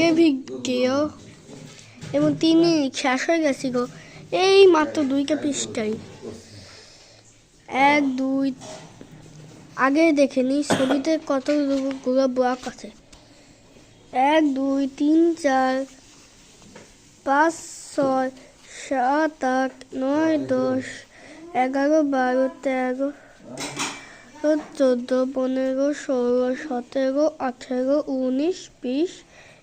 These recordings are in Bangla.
আজকের ভিডিও এবং 3 মিনিট শেষ হয়ে গেছে গো। এই মাত্র 2টা পৃষ্ঠাই 1 2 আগে দেখে নি ছবিতে কতগুলো ব্লক আছে। 1 2 3 4 5 6 7 8 9 10 11 12 13 14 15 16 17 18 19 20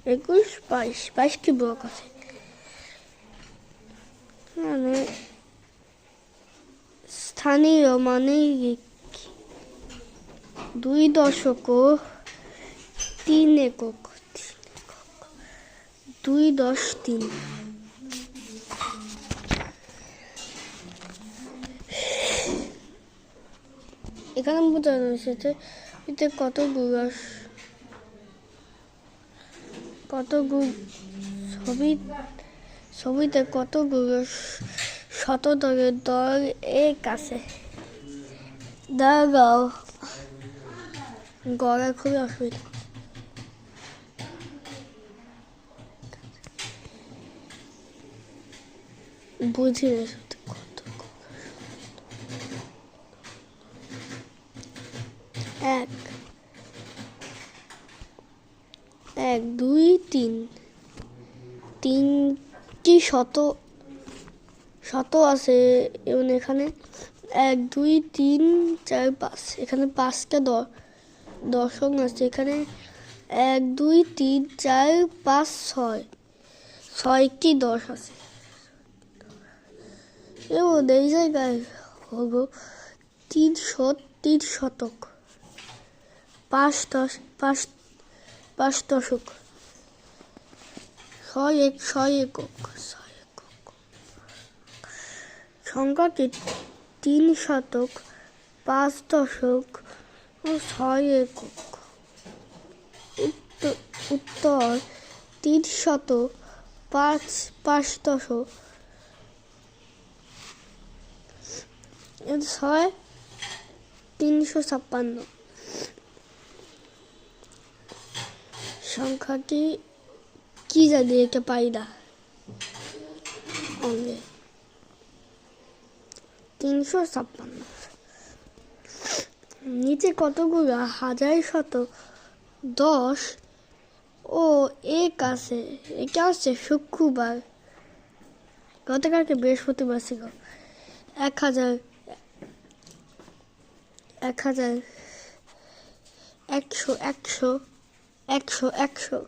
21 22টি ব্লক আছে। মানে স্থানীয় মানে 2 দশক 3 একক 2 10 3 এখানে বোঝানো হয়েছে ছবিতে কতগুলো শতকের দল এক আছে। দাঁড়াও, গড়া খুবই অসুবিধা। বুঝি না এক 2 3 3টি শত আছে এবং এখানে 1 2 3 4 5 এখানে 5টা দশক আছে। এখানে 1 2 3 4 5 6টি 10 আছে এবং এই জায়গায় হলো 3 শতক 5 দশক 6 একক সংখ্যাটি 3 শতক 5 দশক ও 6 একক। উত্তর 305 দশক 6 356। সংখ্যাটি কি জানি এটা পাই না। 356 নিচে কতগুলো হাজার শত 10 ও এক আছে। এটা হচ্ছে শুক্রবার, গতকালকে বৃহস্পতিবার ছিল। 1000 100 100 100 100 100